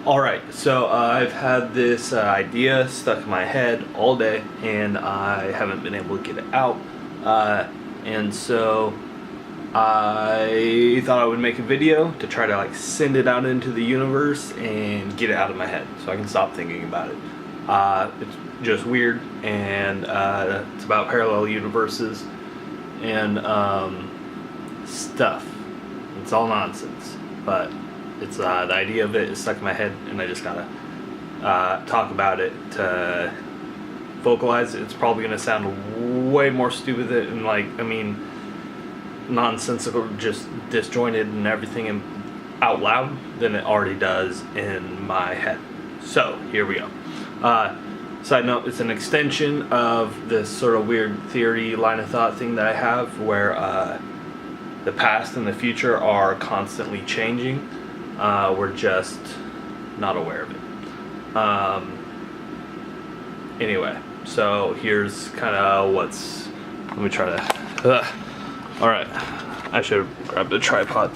Alright, so I've had this idea stuck in my head all day, and I haven't been able to get it out. And so I thought I would make a video to try to send it out into the universe and get it out of my head so I can stop thinking about it. It's just weird, and it's about parallel universes and stuff. It's all nonsense, but it's the idea of it is stuck in my head, and I just gotta talk about it to vocalize it. It's probably gonna sound way more stupid and nonsensical, just disjointed and everything out loud than it already does in my head. So here we go. Side note, it's an extension of this sort of weird theory line of thought thing that I have where the past and the future are constantly changing. We're just not aware of it. Anyway, so here's kind of what's... Let me try to... Alright, I should have grabbed a tripod.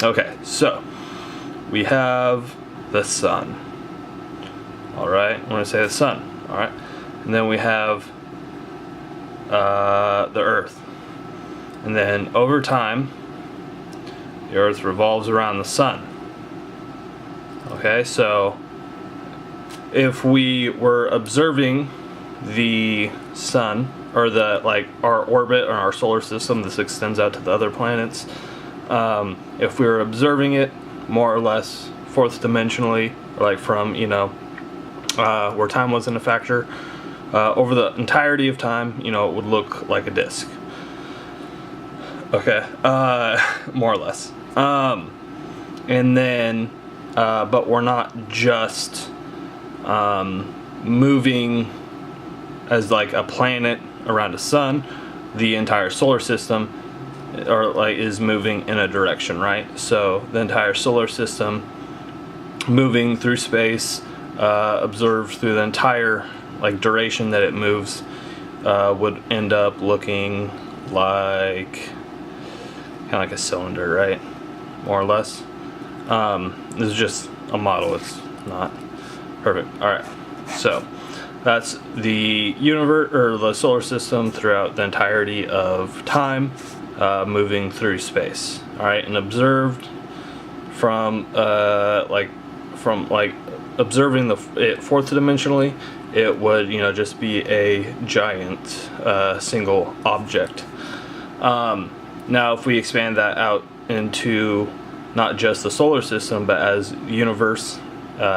Okay, so we have the sun. Alright, when I say the sun, alright. And then we have the earth. And then over time, the earth revolves around the sun. Okay, so if we were observing the sun, or our orbit or our solar system, this extends out to the other planets. If we were observing it more or less fourth dimensionally, or from where time wasn't a factor, over the entirety of time, it would look like a disk. Okay, more or less. And then, but we're not just moving as a planet around a sun. The entire solar system is moving in a direction, right? So the entire solar system moving through space, observed through the entire duration that it moves, would end up looking like kind of like a cylinder, right? More or less. This is just a model. It's not perfect. All right, so that's the universe or the solar system throughout the entirety of time, moving through space. All right, and observed from observing it fourth dimensionally, it would just be a giant single object. Now, if we expand that out into not just the solar system, but as universe,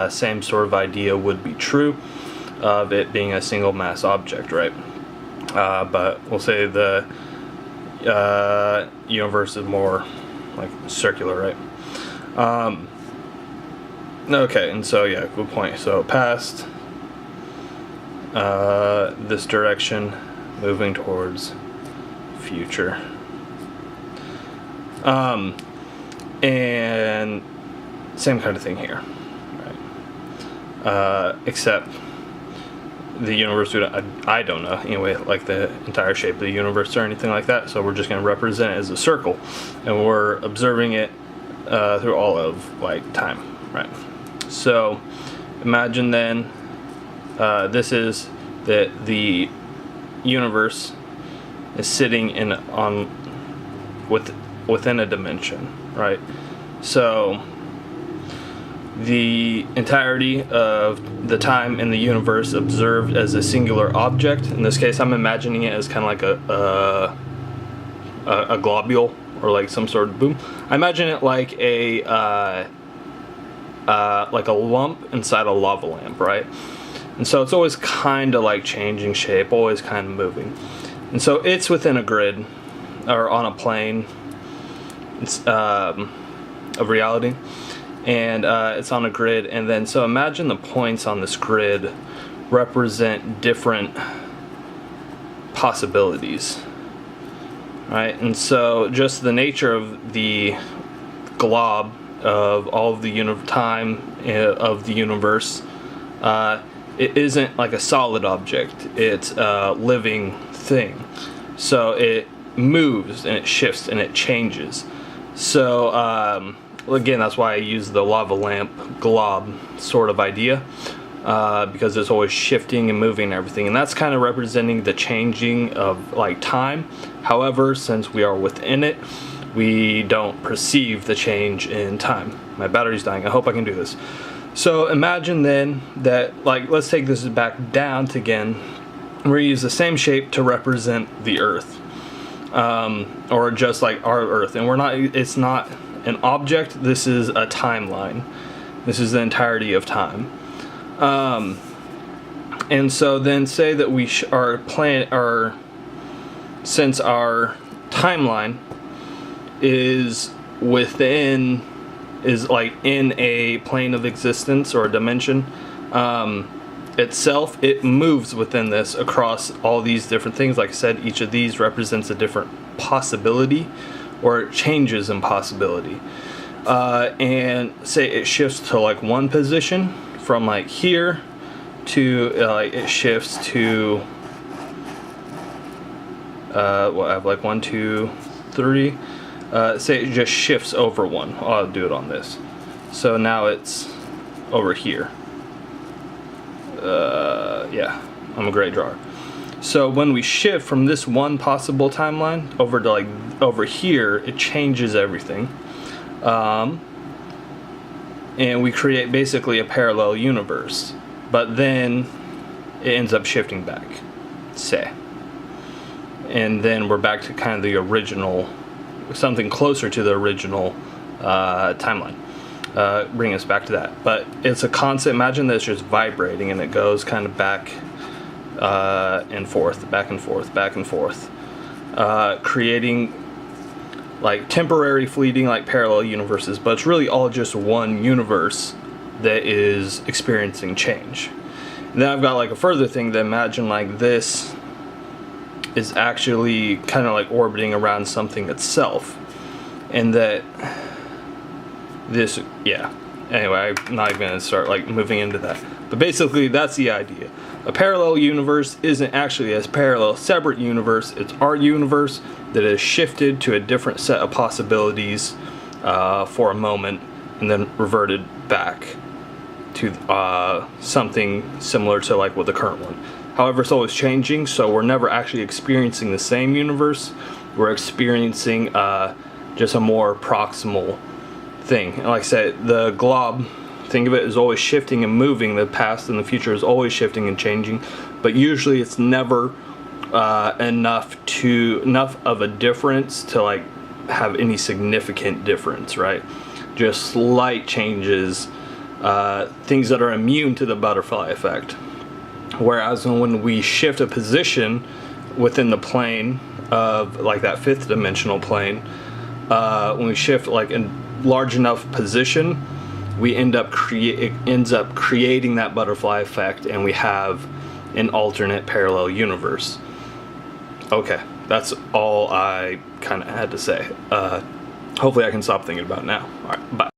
same sort of idea would be true of it being a single mass object, right? But we'll say the universe is more circular, right? Okay, and so yeah, good point. So past this direction, moving towards future. And same kind of thing here, right? Except the universe would, I don't know, anyway, the entire shape of the universe or anything like that, so we're just going to represent it as a circle, and we're observing it through all of time, right? So imagine then this is that the universe is sitting within a dimension, right? So the entirety of the time in the universe observed as a singular object. In this case, I'm imagining it as kind of like a globule or some sort of boom. I imagine it like a lump inside a lava lamp, right? And so it's always kind of changing shape, always kind of moving. And so it's within a grid or on a plane of reality, and it's on a grid. And then so imagine the points on this grid represent different possibilities, right? And so just the nature of the glob of all of the time of the universe, it isn't like a solid object, it's a living thing. So it moves and it shifts and it changes. So Again, that's why I use the lava lamp glob sort of idea, because it's always shifting and moving and everything, and that's kind of representing the changing of like time. However, since we are within it, we don't perceive the change in time. My battery's dying. I hope I can do this. So imagine then that, like, let's take this back down to again. We're gonna use the same shape to represent the Earth, or just like our Earth, and it's not an object. This is a timeline. This is the entirety of time. And so then say that we since our timeline is like in a plane of existence or a dimension itself, it moves within this across all these different things. Like I said, each of these represents a different possibility, or it changes in possibility. And say it shifts to like one position from like here to it shifts to I have like 1, 2, 3. Say it just shifts over one. I'll do it on this. So now it's over here. Yeah, I'm a great drawer. So when we shift from this one possible timeline over to like over here, it changes everything. And we create basically a parallel universe. But then it ends up shifting back, say. And then we're back to kind of the original, something closer to the original timeline. Bring us back to that. But it's a constant, imagine that it's just vibrating and it goes kind of back and forth, back and forth, back and forth. Creating like temporary fleeting like parallel universes, but it's really all just one universe that is experiencing change. And then I've got like a further thing to imagine like this is actually kind of like orbiting around something itself, and that this, yeah, anyway, I'm not even gonna start like moving into that, but basically that's the idea. A parallel universe isn't actually a parallel separate universe, it's our universe that has shifted to a different set of possibilities for a moment and then reverted back to something similar to like with the current one. However, it's always changing, so we're never actually experiencing the same universe. We're experiencing just a more proximal thing. And like I said, the glob, think of it as always shifting and moving. The past and the future is always shifting and changing, but usually it's never enough of a difference to like have any significant difference, right? Just slight changes, things that are immune to the butterfly effect. Whereas when we shift a position within the plane of like that fifth dimensional plane, when we shift like a large enough position, we it ends up creating that butterfly effect, and we have an alternate parallel universe. Okay, that's all I kind of had to say. Hopefully I can stop thinking about it now. All right, bye.